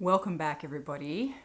Welcome back, everybody.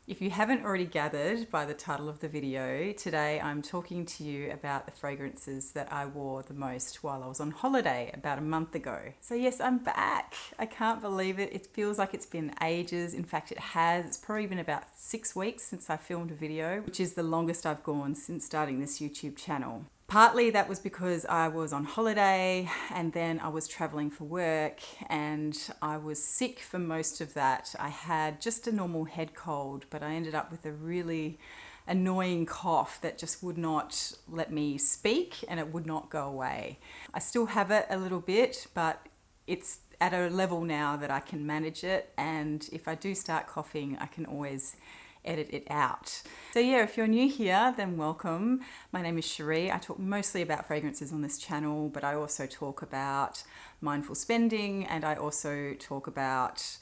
If you haven't already gathered by the title of the video, today I'm talking to you about the fragrances that I wore the most while I was on holiday about a month ago. So yes, I'm back. I can't believe it. It feels like it's been ages. In fact, it has. It's probably been about 6 weeks since I filmed a video, which is the longest I've gone since starting this YouTube channel. Partly that was because I was on holiday and then I was traveling for work and I was sick for most of that. I had just a normal head cold, but I ended up with a really annoying cough that just would not let me speak and it would not go away. I still have it a little bit, but it's at a level now that I can manage it, and if I do start coughing, I can always edit it out. So yeah, if you're new here, then welcome. My name is Cherie. I talk mostly about fragrances on this channel, but I also talk about mindful spending, and I also talk about,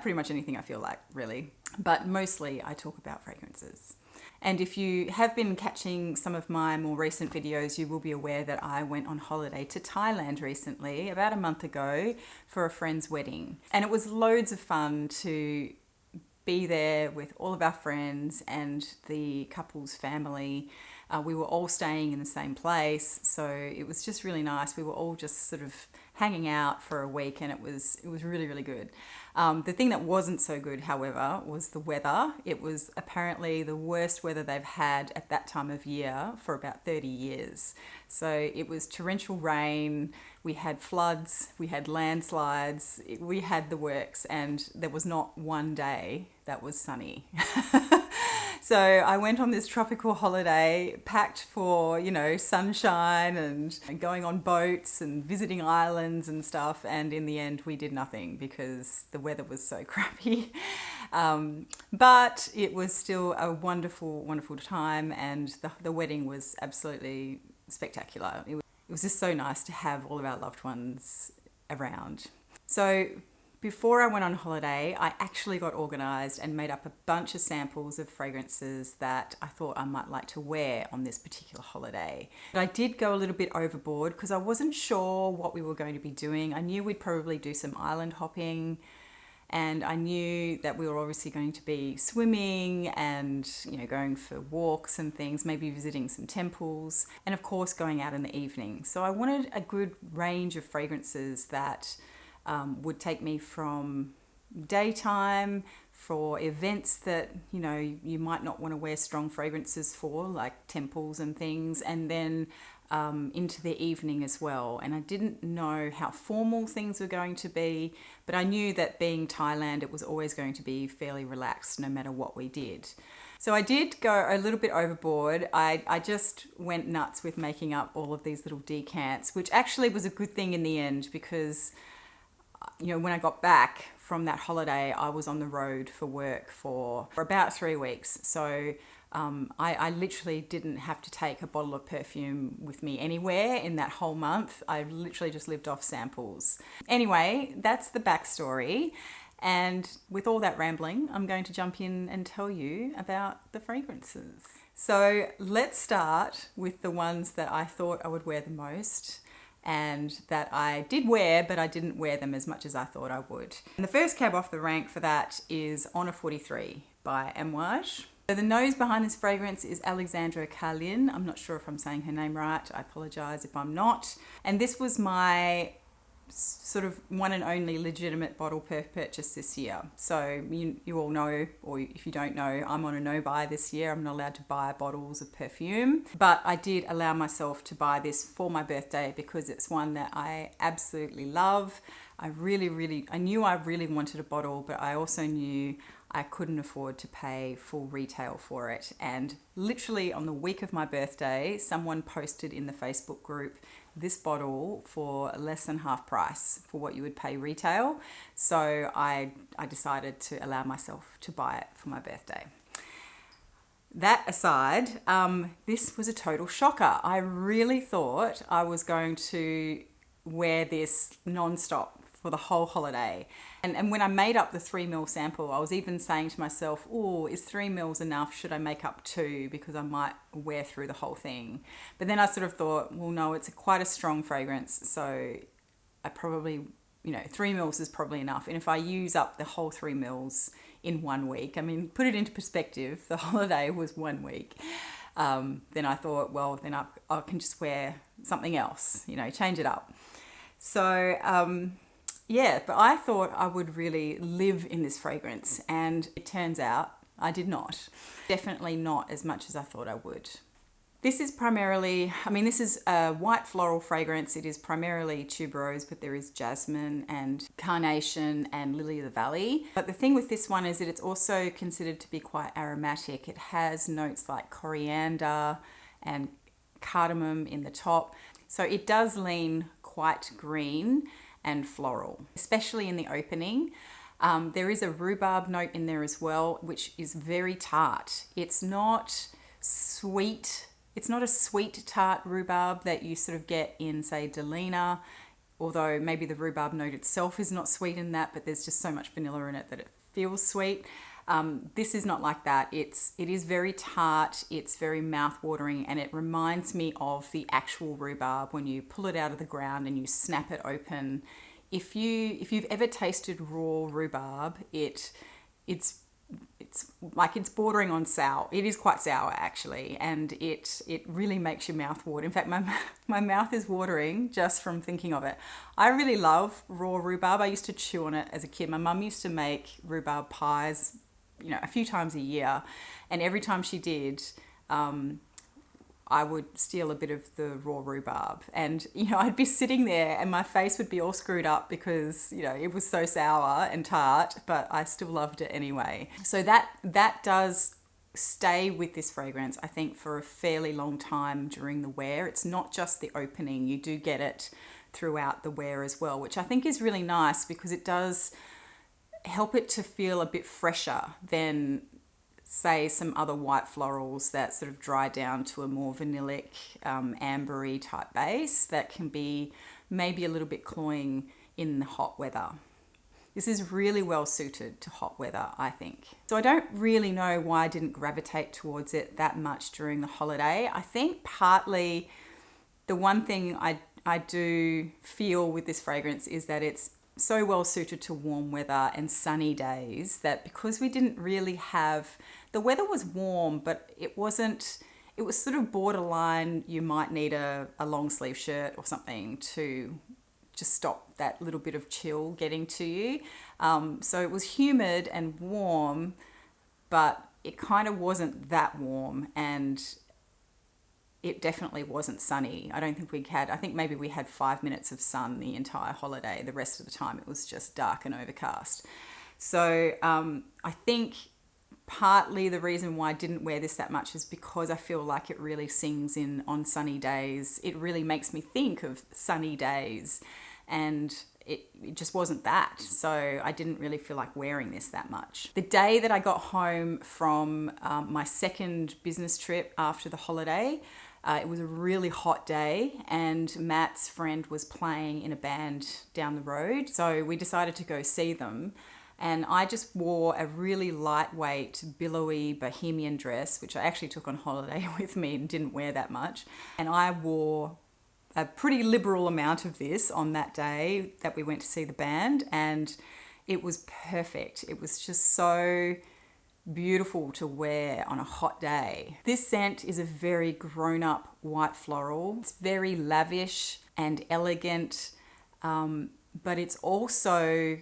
pretty much anything I feel like, really. But mostly I talk about fragrances. And if you have been catching some of my more recent videos, you will be aware that I went on holiday to Thailand recently, about a month ago, for a friend's wedding. And it was loads of fun to be there with all of our friends and the couple's family. We were all staying in the same place, so it was just really nice. We were all just sort of hanging out for a week, and it was really, really good. The thing that wasn't so good, however, was the weather. It was apparently the worst weather they've had at that time of year for about 30 years. So it was torrential rain, we had floods, we had landslides, we had the works, and there was not one day that was sunny. So I went on this tropical holiday packed for, sunshine and going on boats and visiting islands and stuff. And in the end, we did nothing because the weather was so crappy. But it was still a wonderful, wonderful time. And the wedding was absolutely spectacular. It was just so nice to have all of our loved ones around. So before I went on holiday, I actually got organised and made up a bunch of samples of fragrances that I thought I might like to wear on this particular holiday. But I did go a little bit overboard because I wasn't sure what we were going to be doing. I knew we'd probably do some island hopping, and I knew that we were obviously going to be swimming and, going for walks and things, maybe visiting some temples, and of course going out in the evening. So I wanted a good range of fragrances that would take me from daytime for events that, you might not want to wear strong fragrances for, like temples and things, and then into the evening as well. And I didn't know how formal things were going to be, but I knew that being Thailand, it was always going to be fairly relaxed no matter what we did. So I did go a little bit overboard. I just went nuts with making up all of these little decants, which actually was a good thing in the end because when I got back from that holiday, I was on the road for work for about 3 weeks. So I literally didn't have to take a bottle of perfume with me anywhere in that whole month. I literally just lived off samples. Anyway, that's the backstory. And with all that rambling, I'm going to jump in and tell you about the fragrances. So let's start with the ones that I thought I would wear the most, and that I did wear, but I didn't wear them as much as I thought I would. And the first cab off the rank for that is Honor 43 by Amouage. So the nose behind this fragrance is Alexandra Carlin. I'm not sure if I'm saying her name right. I apologize if I'm not. And this was my sort of one and only legitimate bottle purchase this year. So you all know, or if you don't know, I'm on a no-buy this year. I'm not allowed to buy bottles of perfume, but I did allow myself to buy this for my birthday because it's one that I absolutely love. I knew I really wanted a bottle, but I also knew I couldn't afford to pay full retail for it. And literally on the week of my birthday, someone posted in the Facebook group this bottle for less than half price for what you would pay retail. So I decided to allow myself to buy it for my birthday. That aside, this was a total shocker. I really thought I was going to wear this non-stop for the whole holiday. And when I made up the 3 ml sample, I was even saying to myself, oh, is 3 ml enough? Should I make up 2? Because I might wear through the whole thing. But then I sort of thought, well, no, it's quite a strong fragrance. So I probably 3 mils is probably enough. And if I use up the whole 3 mils in 1 week, I mean, put it into perspective, the holiday was 1 week. Then I thought, well, then I can just wear something else, change it up. So, yeah, but I thought I would really live in this fragrance, and it turns out I did not. Definitely not as much as I thought I would. This is primarily, this is a white floral fragrance. It is primarily tuberose, but there is jasmine and carnation and lily of the valley. But the thing with this one is that it's also considered to be quite aromatic. It has notes like coriander and cardamom in the top. So it does lean quite green and floral, especially in the opening. There is a rhubarb note in there as well, which is very tart. It's not sweet. It's not a sweet tart rhubarb that you sort of get in, say, Delina, although maybe the rhubarb note itself is not sweet in that, but there's just so much vanilla in it that it feels sweet. This is not like that. It is very tart, it's very mouth-watering, and it reminds me of the actual rhubarb when you pull it out of the ground and you snap it open. If you've ever tasted raw rhubarb, it's bordering on sour. It is quite sour actually, and it really makes your mouth water. In fact, my mouth is watering just from thinking of it. I really love raw rhubarb. I used to chew on it as a kid. My mum used to make rhubarb pies, a few times a year, and every time she did, I would steal a bit of the raw rhubarb, and I'd be sitting there and my face would be all screwed up because it was so sour and tart, but I still loved it anyway. So that does stay with this fragrance, I think, for a fairly long time during the wear. It's not just the opening, you do get it throughout the wear as well, which I think is really nice because it does help it to feel a bit fresher than, say, some other white florals that sort of dry down to a more vanillic, ambery type base that can be maybe a little bit cloying in the hot weather. This is really well suited to hot weather, I think. So I don't really know why I didn't gravitate towards it that much during the holiday. I think partly the one thing I do feel with this fragrance is that it's so well suited to warm weather and sunny days that because we didn't really have, the weather was warm, but it was sort of borderline. You might need a long sleeve shirt or something to just stop that little bit of chill getting to you. So it was humid and warm, but it kind of wasn't that warm, and it definitely wasn't sunny. I think maybe we had 5 minutes of sun the entire holiday. The rest of the time it was just dark and overcast. So I think partly the reason why I didn't wear this that much is because I feel like it really sings in on sunny days. It really makes me think of sunny days, and it just wasn't that. So I didn't really feel like wearing this that much. The day that I got home from my second business trip after the holiday, it was a really hot day, and Matt's friend was playing in a band down the road. So we decided to go see them. And I just wore a really lightweight, billowy bohemian dress, which I actually took on holiday with me and didn't wear that much. And I wore a pretty liberal amount of this on that day that we went to see the band, and it was perfect. It was just so beautiful to wear on a hot day. This scent is a very grown-up white floral. It's very lavish and elegant, but it's also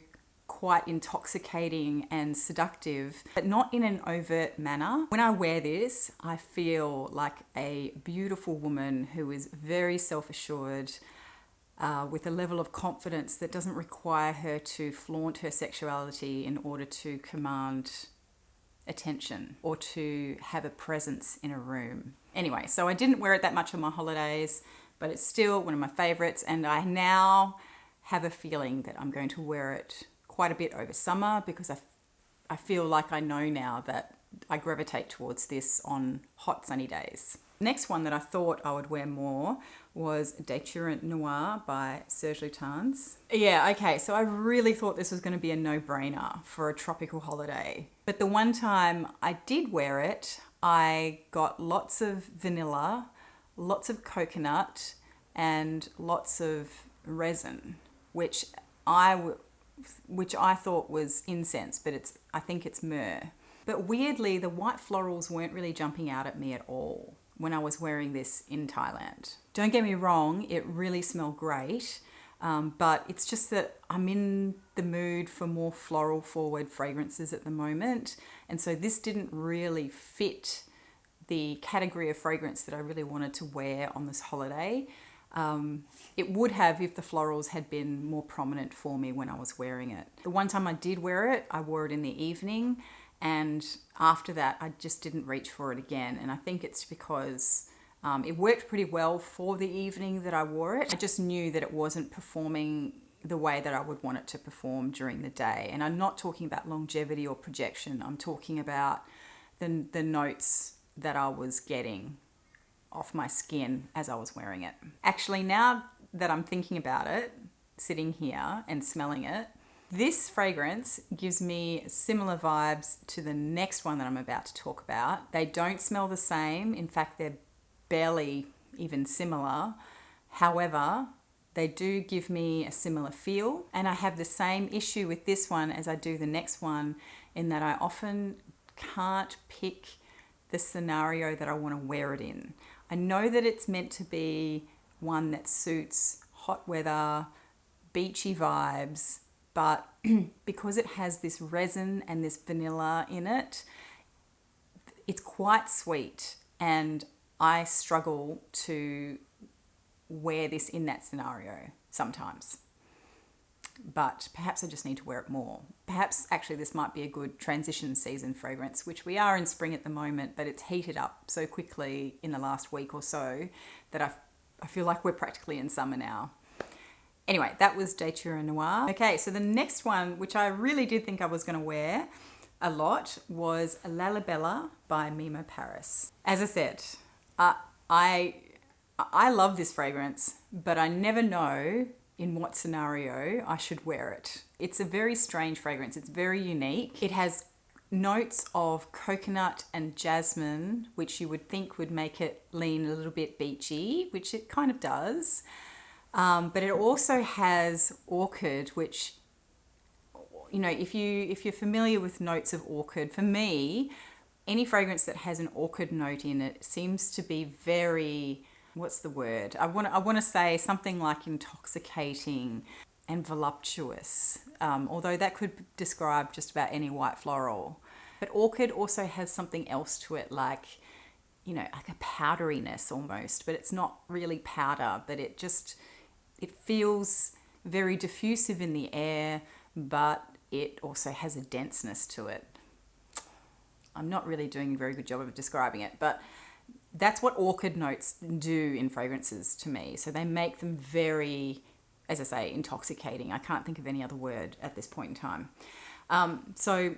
quite intoxicating and seductive, but not in an overt manner. When I wear this, I feel like a beautiful woman who is very self-assured, with a level of confidence that doesn't require her to flaunt her sexuality in order to command attention or to have a presence in a room. Anyway, so I didn't wear it that much on my holidays, but it's still one of my favorites, and I now have a feeling that I'm going to wear it quite a bit over summer because I feel like I know now that I gravitate towards this on hot sunny days. Next one that I thought I would wear more was Datura Noir by Serge Lutens. Yeah, okay, so I really thought this was going to be a no-brainer for a tropical holiday. But the one time I did wear it, I got lots of vanilla, lots of coconut, and lots of resin, which which I thought was incense, but I think it's myrrh. But weirdly, the white florals weren't really jumping out at me at all when I was wearing this in Thailand. Don't get me wrong, it really smelled great, but it's just that I'm in the mood for more floral forward fragrances at the moment. And so this didn't really fit the category of fragrance that I really wanted to wear on this holiday. It would have if the florals had been more prominent for me when I was wearing it. The one time I did wear it, I wore it in the evening, and after that I just didn't reach for it again. And I think it's because it worked pretty well for the evening that I wore it. I just knew that it wasn't performing the way that I would want it to perform during the day. And I'm not talking about longevity or projection. I'm talking about the notes that I was getting off my skin as I was wearing it. Actually, now that I'm thinking about it, sitting here and smelling it, this fragrance gives me similar vibes to the next one that I'm about to talk about. They don't smell the same. In fact, they're barely even similar. However, they do give me a similar feel. And I have the same issue with this one as I do the next one, in that I often can't pick the scenario that I want to wear it in. I know that it's meant to be one that suits hot weather, beachy vibes, but because it has this resin and this vanilla in it, it's quite sweet, and I struggle to wear this in that scenario sometimes. But perhaps I just need to wear it more. Perhaps actually this might be a good transition season fragrance, which we are in spring at the moment, but it's heated up so quickly in the last week or so that I feel like we're practically in summer now. Anyway, that was Datura Noir. Okay, so the next one, which I really did think I was going to wear a lot, was Lalibela by Mimo Paris. As I said, I love this fragrance, but I never know in what scenario I should wear it. It's a very strange fragrance. It's very unique. It has notes of coconut and jasmine, which you would think would make it lean a little bit beachy, which it kind of does. But it also has orchid, which, you know, if you're familiar with notes of orchid, for me, any fragrance that has an orchid note in it seems to be very, what's the word? I want to say something like intoxicating and voluptuous, although that could describe just about any white floral. But orchid also has something else to it, like, you know, like a powderiness almost, but it's not really powder, but it feels very diffusive in the air, but it also has a denseness to it. I'm not really doing a very good job of describing it, but that's what orchid notes do in fragrances to me. So they make them very, as I say, intoxicating. I can't think of any other word at this point in time. So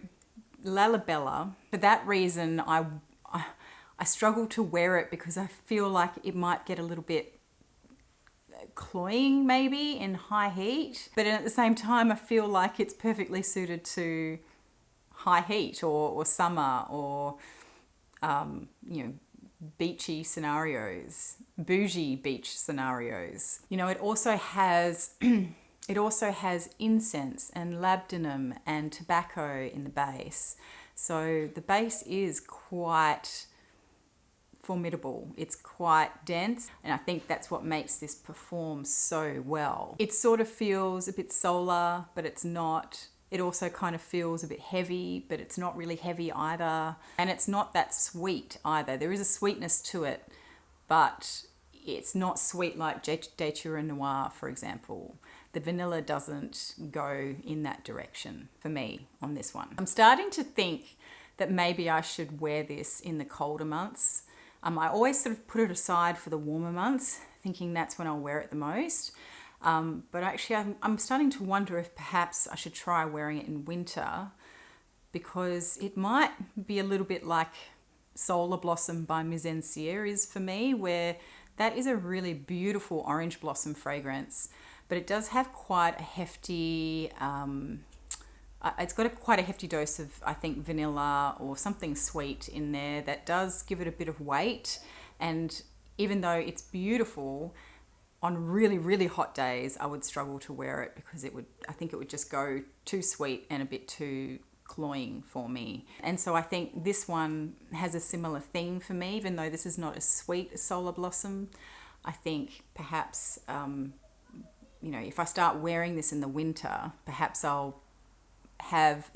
Lalibela, for that reason, I struggle to wear it because I feel like it might get a little bit cloying maybe in high heat, but at the same time I feel like it's perfectly suited to high heat or summer or you know, beachy scenarios, bougie beach scenarios. You know, it also has incense and labdanum and tobacco in the base. So the base is quite formidable. It's quite dense, and I think that's what makes this perform so well. It sort of feels a bit solar, but it's not. It also kind of feels a bit heavy, but it's not really heavy either. And it's not that sweet either. There is a sweetness to it, but it's not sweet like Datura Noir, for example. The vanilla doesn't go in that direction for me on this one. I'm starting to think that maybe I should wear this in the colder months. I always sort of put it aside for the warmer months, thinking that's when I'll wear it the most. But actually I'm starting to wonder if perhaps I should try wearing it in winter, because it might be a little bit like Solar Blossom by Maison is for me, where that is a really beautiful orange blossom fragrance, but it does have quite a hefty, it's got quite a hefty dose of, I think, vanilla or something sweet in there that does give it a bit of weight. And even though it's beautiful, on really, really hot days, I would struggle to wear it because I think it would just go too sweet and a bit too cloying for me. And so I think this one has a similar thing for me, even though this is not as sweet as Solar Blossom. I think perhaps, if I start wearing this in the winter, perhaps I'll have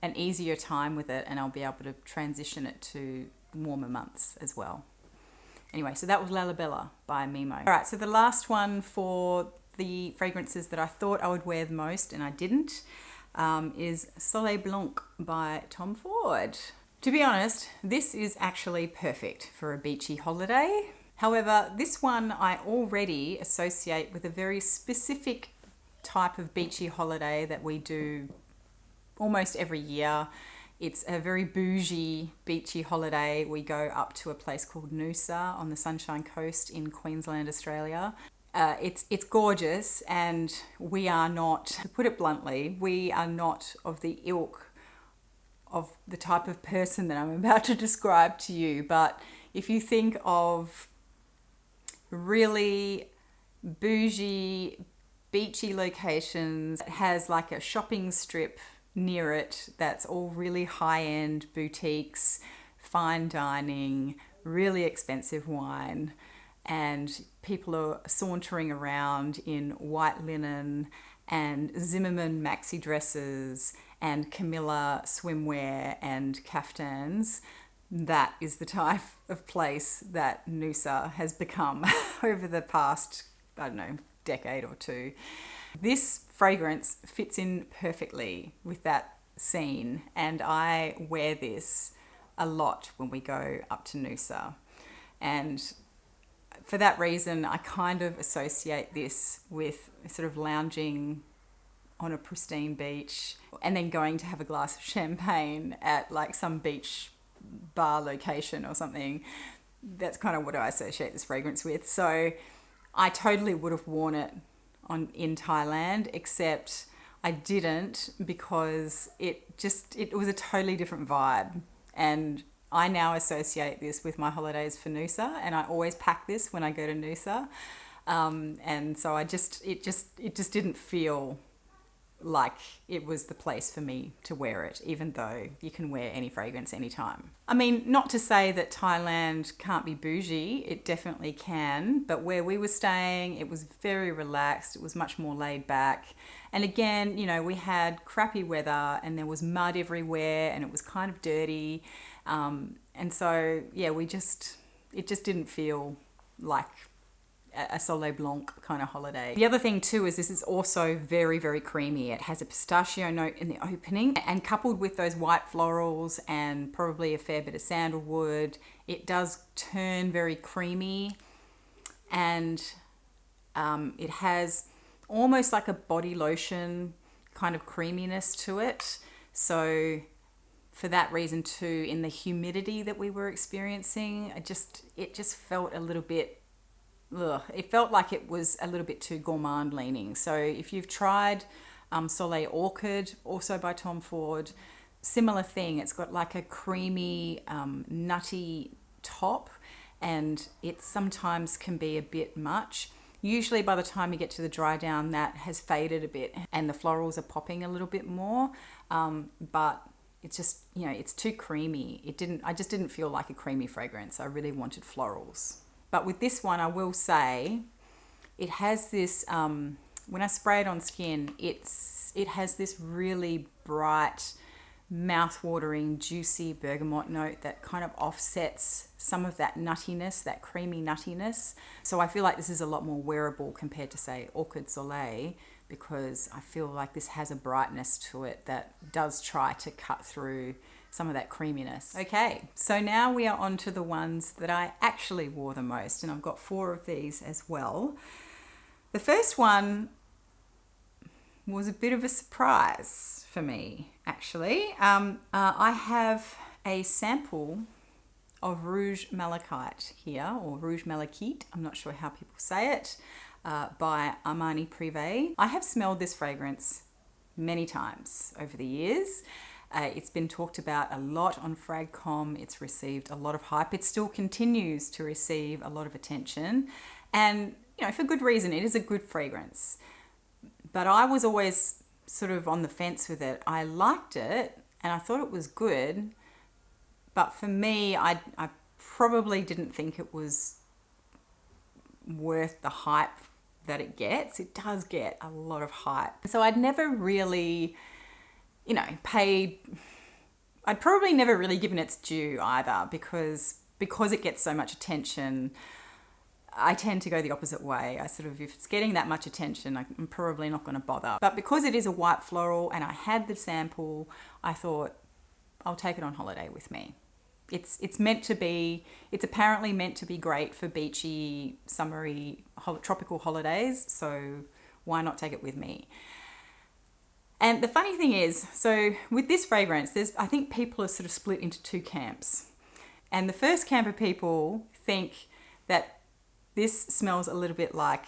an easier time with it and I'll be able to transition it to warmer months as well. Anyway, so that was Lalabella by Mimo. All right, so the last one for the fragrances that I thought I would wear the most and I didn't is Soleil Blanc by Tom Ford. To be honest, this is actually perfect for a beachy holiday. However, this one I already associate with a very specific type of beachy holiday that we do almost every year. It's a very bougie beachy holiday. We go up to a place called Noosa on the Sunshine Coast in Queensland, Australia. It's gorgeous, and we are not, to put it bluntly, we are not of the ilk of the type of person that I'm about to describe to you. But if you think of really bougie, beachy locations, it has like a shopping strip near it that's all really high-end boutiques, fine dining, really expensive wine, and people are sauntering around in white linen and Zimmermann maxi dresses and Camilla swimwear and caftans. That is the type of place that Noosa has become over the past, decade or two. This fragrance fits in perfectly with that scene, and I wear this a lot when we go up to Noosa. And for that reason, I kind of associate this with sort of lounging on a pristine beach and then going to have a glass of champagne at like some beach bar location or something. That's kind of what I associate this fragrance with. So I totally would have worn it in Thailand, except I didn't because it was a totally different vibe. And I now associate this with my holidays for Noosa, and I always pack this when I go to Noosa. And so it just didn't feel like it was the place for me to wear it, even though you can wear any fragrance anytime. I mean, not to say that Thailand can't be bougie, it definitely can, but where we were staying, it was very relaxed, it was much more laid back. And again, we had crappy weather and there was mud everywhere and it was kind of dirty. And so, yeah, it just didn't feel like a Soleil Blanc kind of holiday. The other thing too is this is also very, very creamy. It has a pistachio note in the opening, and coupled with those white florals and probably a fair bit of sandalwood, it does turn very creamy, and it has almost like a body lotion kind of creaminess to it. So for that reason too, in the humidity that we were experiencing, it just felt a little bit, it felt like it was a little bit too gourmand leaning. So if you've tried Soleil Orchid, also by Tom Ford, similar thing. It's got like a creamy, nutty top, and it sometimes can be a bit much. Usually by the time you get to the dry down, that has faded a bit and the florals are popping a little bit more. But it's just, it's too creamy. I just didn't feel like a creamy fragrance. I really wanted florals. But with this one, I will say, it has this, when I spray it on skin, it has this really bright, mouth-watering, juicy bergamot note that kind of offsets some of that nuttiness, that creamy nuttiness. So I feel like this is a lot more wearable compared to, say, Orchid Soleil, because I feel like this has a brightness to it that does try to cut through some of that creaminess. Okay, so now we are on to the ones that I actually wore the most, and I've got 4 of these as well. The first one was a bit of a surprise for me, actually. I have a sample of Rouge Malachite here, or Rouge Malachite, I'm not sure how people say it, by Armani Privé. I have smelled this fragrance many times over the years. It's been talked about a lot on Fragcom. It's received a lot of hype. It still continues to receive a lot of attention. And, you know, for good reason. It is a good fragrance. But I was always sort of on the fence with it. I liked it and I thought it was good. But for me, I probably didn't think it was worth the hype that it gets. It does get a lot of hype. So I'd never really, you know, I'd probably never really given its due either, because it gets so much attention. I tend to go the opposite way. I sort of, if it's getting that much attention, I'm probably not going to bother. But because it is a white floral and I had the sample, I thought I'll take it on holiday with me. It's apparently meant to be great for beachy, summery, tropical holidays. So why not take it with me? And the funny thing is, so with this fragrance, I think people are sort of split into two camps. And the first camp of people think that this smells a little bit like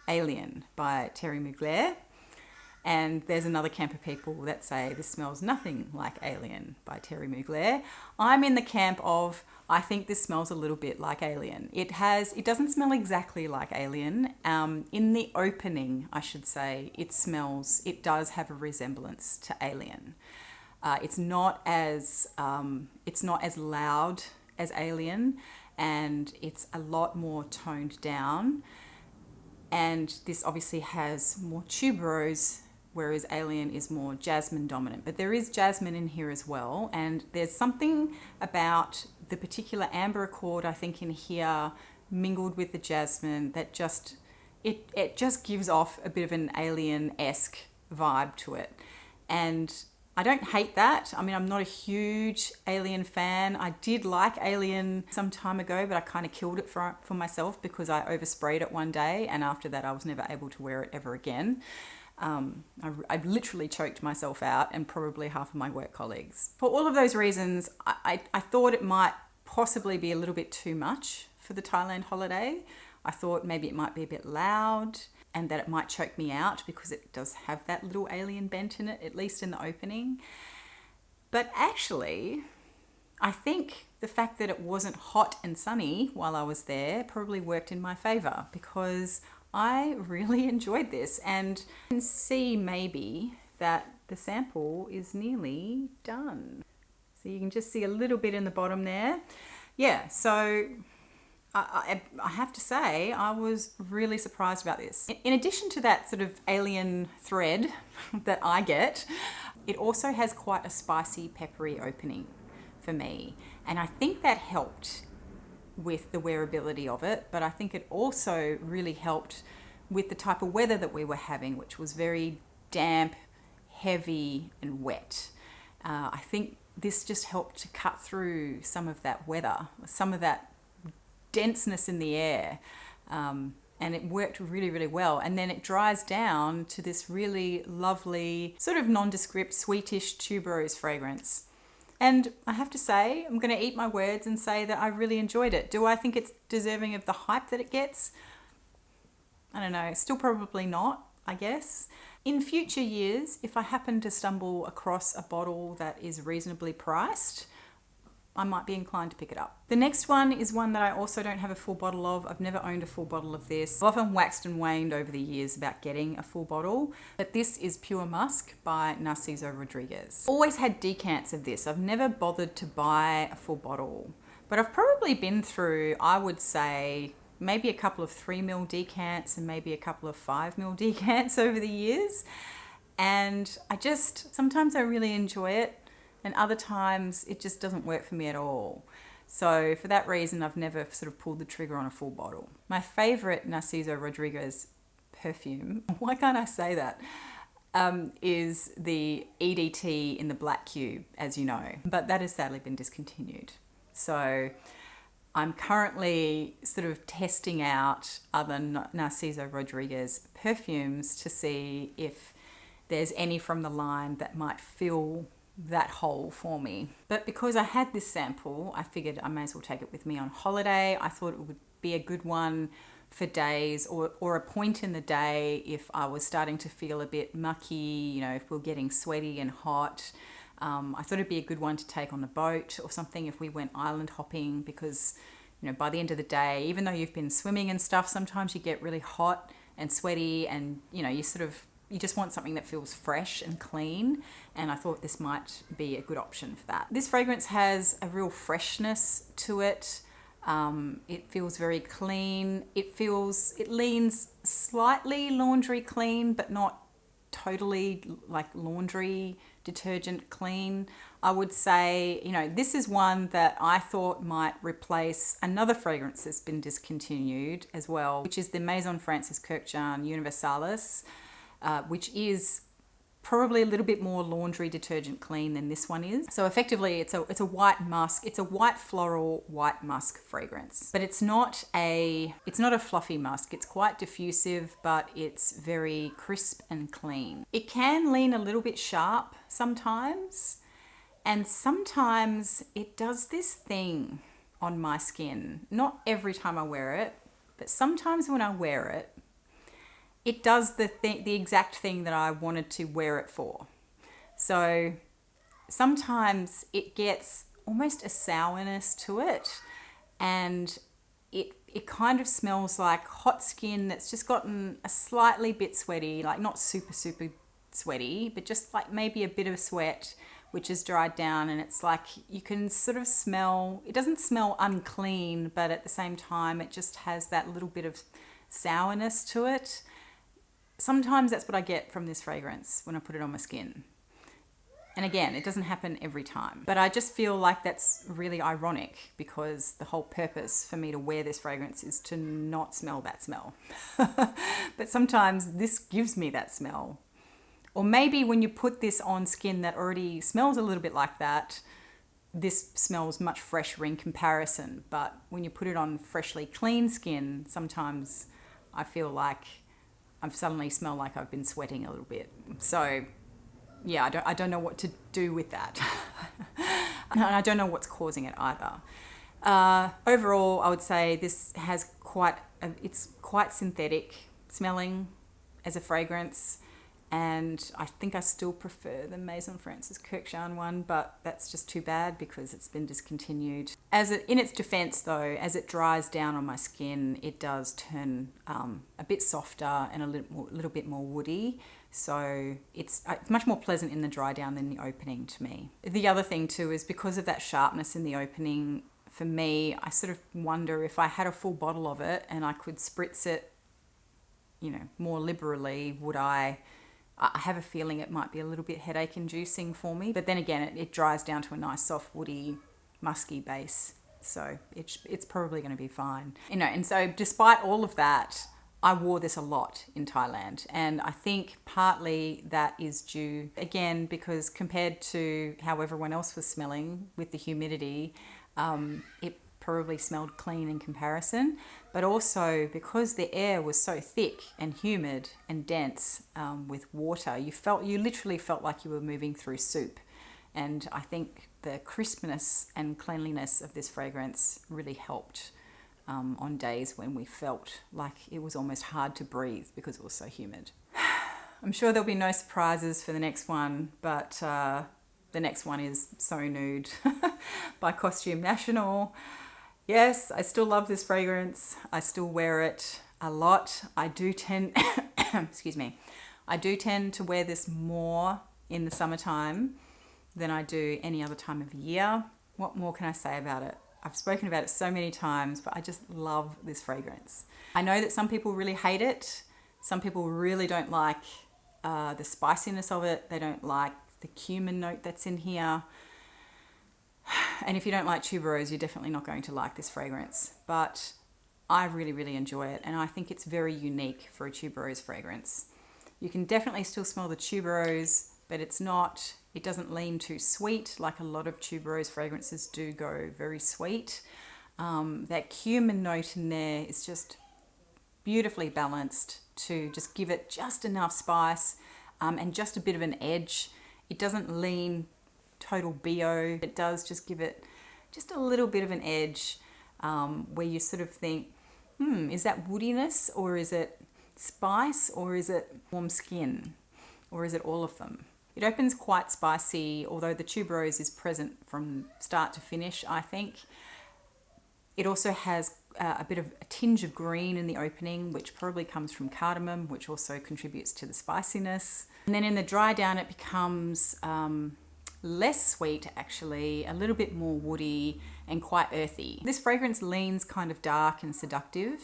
Alien by Thierry Mugler. And there's another camp of people that say this smells nothing like Alien by Thierry Mugler. I'm in the camp of, I think this smells a little bit like Alien. It doesn't smell exactly like Alien. In the opening, I should say, it does have a resemblance to Alien. It's not as loud as Alien, and it's a lot more toned down. And this obviously has more tuberose, whereas Alien is more jasmine dominant. But there is jasmine in here as well. And there's something about the particular amber accord, I think, in here mingled with the jasmine that it just gives off a bit of an Alien-esque vibe to it. And I don't hate that. I mean, I'm not a huge Alien fan. I did like Alien some time ago, but I kind of killed it for myself because I oversprayed it one day, and after that I was never able to wear it ever again. I literally choked myself out, and probably half of my work colleagues. For all of those reasons, I thought it might possibly be a little bit too much for the Thailand holiday. I thought maybe it might be a bit loud, and that it might choke me out because it does have that little Alien bent in it, at least in the opening. But actually, I think the fact that it wasn't hot and sunny while I was there probably worked in my favor, because I really enjoyed this. And you can see maybe that the sample is nearly done. So you can just see a little bit in the bottom there. Yeah, so I have to say, I was really surprised about this. In addition to that sort of Alien thread that I get, it also has quite a spicy, peppery opening for me. And I think that helped with the wearability of it, but I think it also really helped with the type of weather that we were having, which was very damp, heavy, and wet. I think this just helped to cut through some of that weather, some of that denseness in the air, and it worked really, really well. And then it dries down to this really lovely sort of nondescript, sweetish tuberose fragrance. And I have to say, I'm going to eat my words and say that I really enjoyed it. Do I think it's deserving of the hype that it gets? I don't know, still probably not, I guess. In future years, if I happen to stumble across a bottle that is reasonably priced, I might be inclined to pick it up. The next one is one that I also don't have a full bottle of. I've never owned a full bottle of this. I've often waxed and waned over the years about getting a full bottle, but this is Pure Musk by Narciso Rodriguez. Always had decants of this. I've never bothered to buy a full bottle, but I've probably been through, I would say, maybe a couple of 3ml decants and maybe a couple of 5ml decants over the years. And sometimes I really enjoy it, and other times it just doesn't work for me at all. So for that reason, I've never sort of pulled the trigger on a full bottle. My favorite Narciso Rodriguez perfume, why can't I say that, is the EDT in the black cube, as you know, but that has sadly been discontinued. So I'm currently sort of testing out other Narciso Rodriguez perfumes to see if there's any from the line that might fill that hole for me. But because I had this sample, I figured I may as well take it with me on holiday. I thought it would be a good one for days or a point in the day if I was starting to feel a bit mucky, you know, if we're getting sweaty and hot. I thought it'd be a good one to take on a boat or something if we went island hopping, because you know, by the end of the day, even though you've been swimming and stuff, sometimes you get really hot and sweaty and, you know, you just want something that feels fresh and clean, and I thought this might be a good option for that. This fragrance has a real freshness to it. It feels very clean. It leans slightly laundry clean, but not totally like laundry detergent clean. I would say, you know, this is one that I thought might replace another fragrance that's been discontinued as well, which is the Maison Kurkdjian Universalis, which is probably a little bit more laundry detergent clean than this one is. So effectively it's a white musk, it's a white floral white musk fragrance. But it's not a fluffy musk. It's quite diffusive, but it's very crisp and clean. It can lean a little bit sharp sometimes, and sometimes it does this thing on my skin. Not every time I wear it, but sometimes when I wear it, it does the exact thing that I wanted to wear it for. So sometimes it gets almost a sourness to it, and it kind of smells like hot skin that's just gotten a slightly bit sweaty, like not super sweaty, but just like maybe a bit of sweat which has dried down, and it's like you can sort of smell, it doesn't smell unclean, but at the same time it just has that little bit of sourness to it. Sometimes that's what I get from this fragrance when I put it on my skin. And again, it doesn't happen every time. But I just feel like that's really ironic, because the whole purpose for me to wear this fragrance is to not smell that smell. But sometimes this gives me that smell. Or maybe when you put this on skin that already smells a little bit like that, this smells much fresher in comparison. But when you put it on freshly clean skin, sometimes I feel like I suddenly smell like I've been sweating a little bit. So yeah, I don't know what to do with that. And I don't know what's causing it either. Overall, I would say this has it's quite synthetic smelling as a fragrance. And I think I still prefer the Maison Kurkdjian one, but that's just too bad because it's been discontinued. In its defense though, as it dries down on my skin, it does turn a bit softer and a little bit more woody. So it's much more pleasant in the dry down than the opening to me. The other thing too is because of that sharpness in the opening, for me, I sort of wonder if I had a full bottle of it and I could spritz it, you know, more liberally, would I have a feeling it might be a little bit headache inducing for me. But then again, it dries down to a nice soft woody musky base, so it's probably going to be fine, you know. And so despite all of that, I wore this a lot in Thailand, and I think partly that is due, again, because compared to how everyone else was smelling with the humidity, it probably smelled clean in comparison, but also because the air was so thick and humid and dense with water, you literally felt like you were moving through soup. And I think the crispness and cleanliness of this fragrance really helped on days when we felt like it was almost hard to breathe because it was so humid. I'm sure there'll be no surprises for the next one, but the next one is So Nude by Costume National. Yes, I still love this fragrance. I still wear it a lot. I do tend, excuse me, I do tend to wear this more in the summertime than I do any other time of year. What more can I say about it? I've spoken about it so many times, but I just love this fragrance. I know that some people really hate it. Some people really don't like the spiciness of it. They don't like the cumin note that's in here. And if you don't like tuberose, you're definitely not going to like this fragrance. But I really, really enjoy it. And I think it's very unique for a tuberose fragrance. You can definitely still smell the tuberose, but it doesn't lean too sweet like a lot of tuberose fragrances do go very sweet. That cumin note in there is just beautifully balanced to just give it just enough spice and just a bit of an edge. It doesn't lean total BO. It does just give it just a little bit of an edge where you sort of think, is that woodiness, or is it spice, or is it warm skin, or is it all of them? It opens quite spicy, although the tuberose is present from start to finish, I think. It also has a bit of a tinge of green in the opening, which probably comes from cardamom, which also contributes to the spiciness. And then in the dry down, it becomes less sweet, actually, a little bit more woody and quite earthy. This fragrance leans kind of dark and seductive,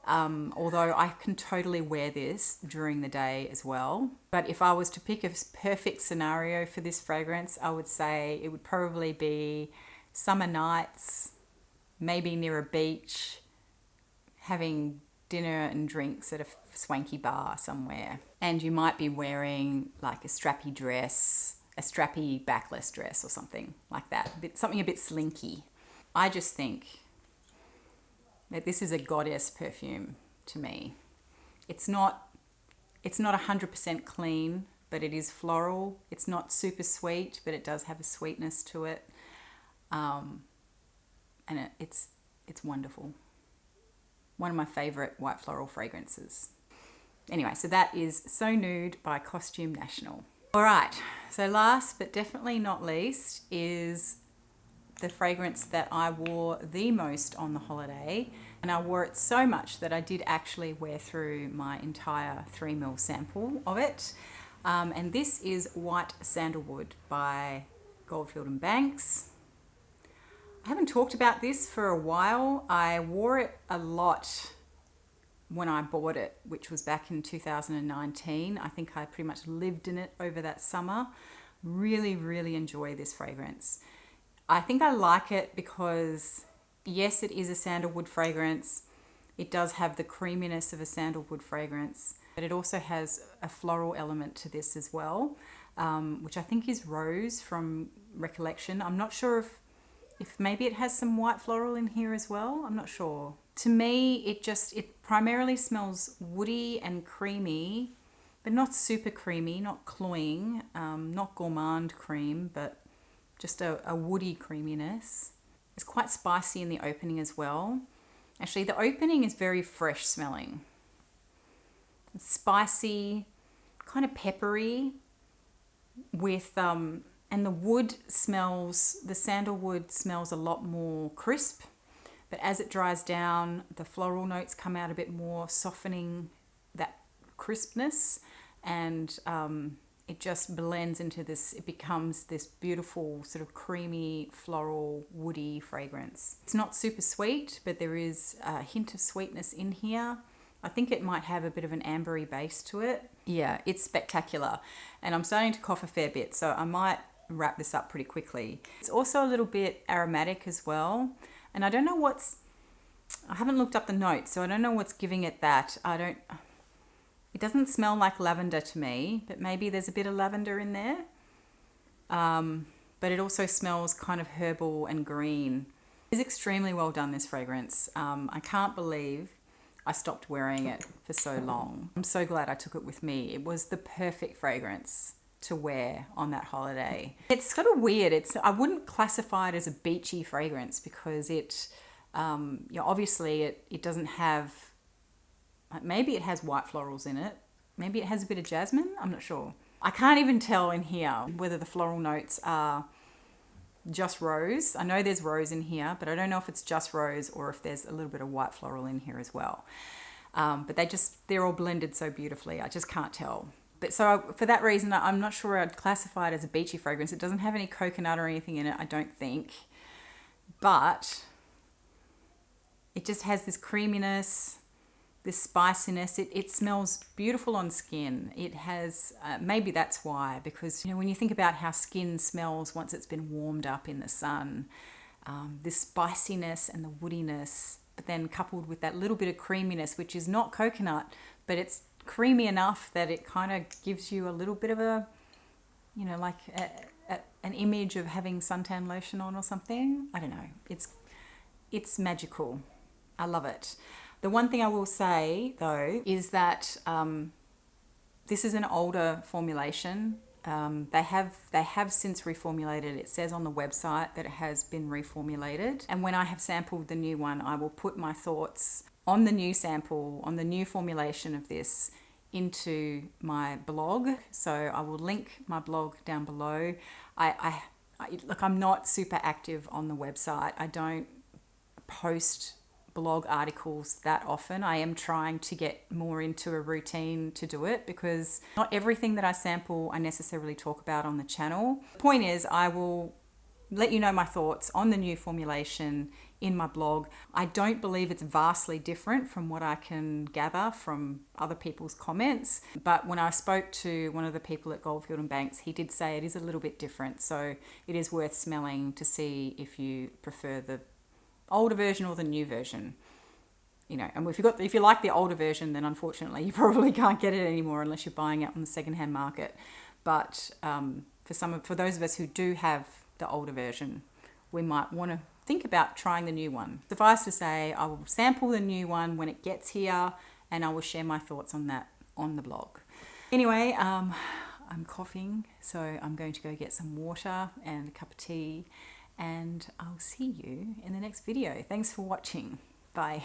although I can totally wear this during the day as well. But if I was to pick a perfect scenario for this fragrance, I would say it would probably be summer nights, maybe near a beach, having dinner and drinks at a swanky bar somewhere. And you might be wearing like a strappy dress, a strappy backless dress or something like that, something a bit slinky. I just think that this is a goddess perfume to me. It's not 100% clean, but it is floral. It's not super sweet, but it does have a sweetness to it. And it's wonderful. One of my favorite white floral fragrances. Anyway, so that is So Nude by Costume National. All right, so last but definitely not least is the fragrance that I wore the most on the holiday. And I wore it so much that I did actually wear through my entire 3 ml sample of it. And this is White Sandalwood by Goldfield and Banks. I haven't talked about this for a while. I wore it a lot when I bought it, which was back in 2019. I think I pretty much lived in it over that summer. Really, really enjoy this fragrance. I think I like it because, yes, it is a sandalwood fragrance. It does have the creaminess of a sandalwood fragrance, but it also has a floral element to this as well, which I think is rose from recollection. I'm not sure if maybe it has some white floral in here as well. I'm not sure. To me, it primarily smells woody and creamy, but not super creamy, not cloying, not gourmand cream, but just a woody creaminess. It's quite spicy in the opening as well. Actually, the opening is very fresh smelling. It's spicy, kind of peppery, with and the sandalwood smells a lot more crisp. But as it dries down, the floral notes come out a bit more, softening that crispness, and it just blends into this. It becomes this beautiful sort of creamy, floral, woody fragrance. It's not super sweet, but there is a hint of sweetness in here. I think it might have a bit of an ambery base to it. Yeah, it's spectacular. And I'm starting to cough a fair bit, so I might wrap this up pretty quickly. It's also a little bit aromatic as well. And I don't know I haven't looked up the notes, so I don't know what's giving it that. It doesn't smell like lavender to me, but maybe there's a bit of lavender in there. But it also smells kind of herbal and green. It's extremely well done, this fragrance. I can't believe I stopped wearing it for so long. I'm so glad I took it with me. It was the perfect fragrance to wear on that holiday. It's sort of weird. I wouldn't classify it as a beachy fragrance because obviously it doesn't have, maybe it has white florals in it. Maybe it has a bit of jasmine. I'm not sure. I can't even tell in here whether the floral notes are just rose. I know there's rose in here, but I don't know if it's just rose or if there's a little bit of white floral in here as well. But they're all blended so beautifully. I just can't tell. But so for that reason, I'm not sure I'd classify it as a beachy fragrance. It doesn't have any coconut or anything in it, I don't think. But it just has this creaminess, this spiciness. It smells beautiful on skin. It has, maybe that's why, because when you think about how skin smells once it's been warmed up in the sun, this spiciness and the woodiness, but then coupled with that little bit of creaminess, which is not coconut, but it's creamy enough that it kind of gives you a little bit of a, like an image of having suntan lotion on or something. I don't know. It's magical. I love it. The one thing I will say though is that this is an older formulation. They have since reformulated. It says on the website that it has been reformulated. And when I have sampled the new one, I will put my thoughts on the new sample, on the new formulation of this into my blog. So I will link my blog down below. Look, I'm not super active on the website. I don't post blog articles that often. I am trying to get more into a routine to do it because not everything that I sample I necessarily talk about on the channel. The point is, I will let you know my thoughts on the new formulation in my blog. I don't believe it's vastly different from what I can gather from other people's comments, but when I spoke to one of the people at Goldfield and Banks, he did say it is a little bit different, so it is worth smelling to see if you prefer the older version or the new version. You know, and if you like the older version, then unfortunately you probably can't get it anymore unless you're buying it on the secondhand market. But for those of us who do have the older version, we might want to think about trying the new one. Suffice to say, I will sample the new one when it gets here, and I will share my thoughts on that on the blog. Anyway, I'm coughing, so I'm going to go get some water and a cup of tea, and I'll see you in the next video. Thanks for watching. Bye.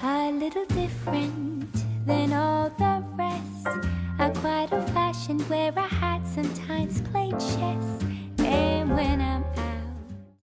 A little different than all the rest. I'm quite old-fashioned where I had sometimes played chess.